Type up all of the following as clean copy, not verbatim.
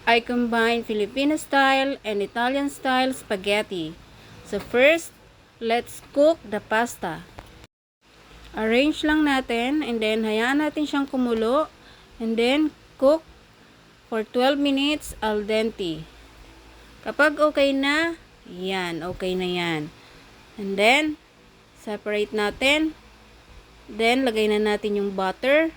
I combine Filipino style and Italian style spaghetti. So first, let's cook the pasta. Arrange lang natin and then hayaan natin siyang kumulo and then cook for 12 minutes al dente. Kapag okay na, yan, okay na yan. And then, separate natin. Then, lagay na natin yung butter.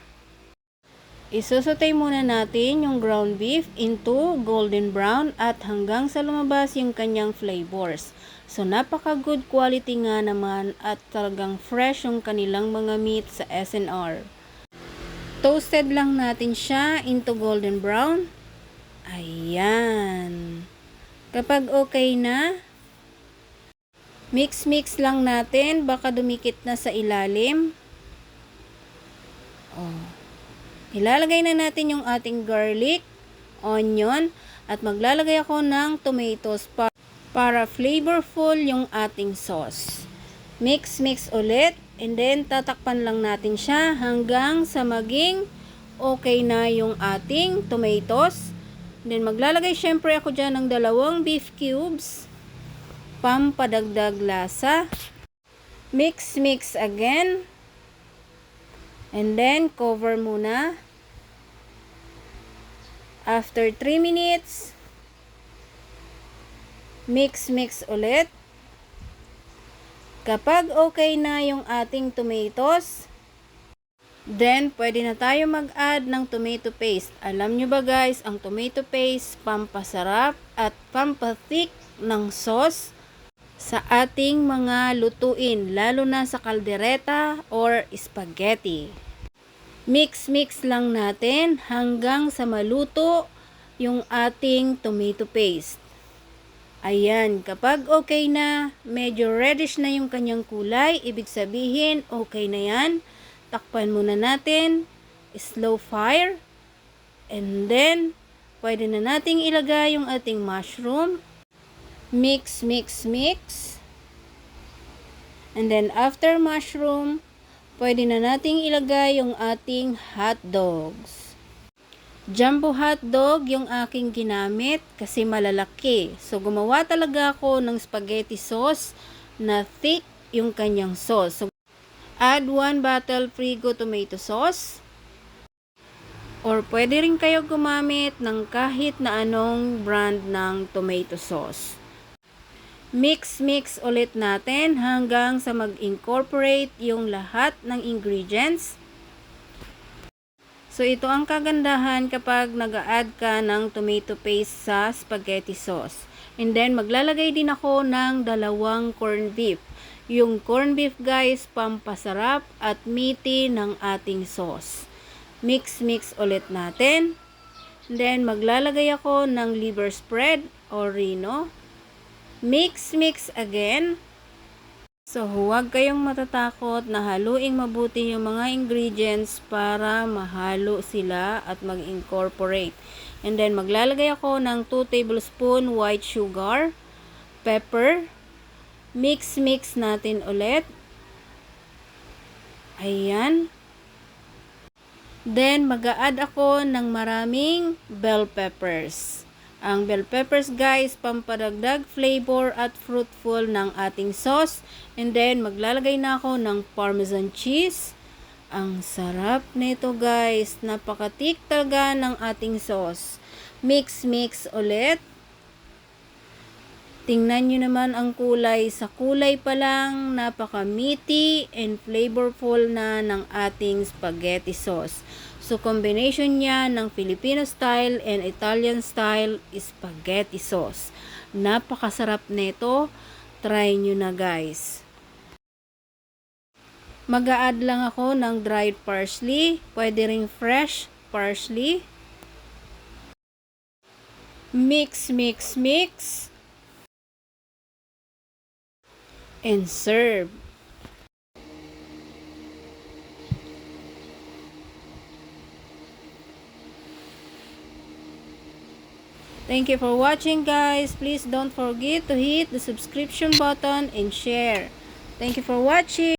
Isusutay muna natin yung ground beef into golden brown at hanggang sa lumabas yung kanyang flavors. So, napaka good quality nga naman at talagang fresh yung kanilang mga meat sa SNR. Toasted lang natin siya into golden brown. Ayan. Kapag okay na, mix lang natin. Baka dumikit na sa ilalim. Ilalagay na natin yung ating garlic, onion, at maglalagay ako ng tomatoes para flavorful yung ating sauce. Mix ulit and then tatakpan lang natin siya hanggang sa maging okay na yung ating tomatoes. And then maglalagay syempre ako dyan ng 2 beef cubes, pampadagdag lasa. Mix again. And then, cover muna. After 3 minutes, mix ulit. Kapag okay na yung ating tomatoes, then, pwede na tayo mag-add ng tomato paste. Alam nyo ba guys, ang tomato paste, pampasarap at pampathick ng sauce sa ating mga lutuin, lalo na sa kaldereta or spaghetti. Mix lang natin hanggang sa maluto yung ating tomato paste. Ayan, kapag okay na, medyo reddish na yung kanyang kulay, ibig sabihin okay na yan. Takpan muna natin, slow fire, and then pwede na nating ilagay yung ating mushroom. Mix. And then after mushroom, pwede na nating ilagay yung ating hot dogs. Jumbo hot dog yung aking ginamit kasi malalaki. So gumawa talaga ako ng spaghetti sauce na thick yung kanyang sauce. So add 1 bottle Frigo tomato sauce. Or pwede rin kayo gumamit ng kahit na anong brand ng tomato sauce. Mix ulit natin hanggang sa mag-incorporate yung lahat ng ingredients. So ito ang kagandahan kapag nag-a-add ka ng tomato paste sa spaghetti sauce. And then maglalagay din ako ng 2 corned beef. Yung corned beef guys, pampasarap at meaty ng ating sauce. Mix ulit natin. And then maglalagay ako ng liver spread o rino. Mix again. So, huwag kayong matatakot na haluing mabuti yung mga ingredients para mahalo sila at mag-incorporate. And then, maglalagay ako ng 2 tablespoon white sugar, pepper. Mix natin ulit. Ayan. Then, mag-a-add ako ng maraming bell peppers. Ang bell peppers guys, pampadagdag flavor at fruitful ng ating sauce. And then, maglalagay na ako ng parmesan cheese. Ang sarap nito guys. Napaka-thick talaga ng ating sauce. Mix ulit. Tingnan nyo naman ang kulay. Sa kulay pa lang, napaka-meaty and flavorful na ng ating spaghetti sauce. So, combination niya ng Filipino style and Italian style spaghetti sauce. Napakasarap nito. Try nyo na guys. Mag-a-add lang ako ng dried parsley. Pwede ring fresh parsley. Mix. And serve. Thank you for watching guys. Please don't forget to hit the subscription button and share. Thank you for watching.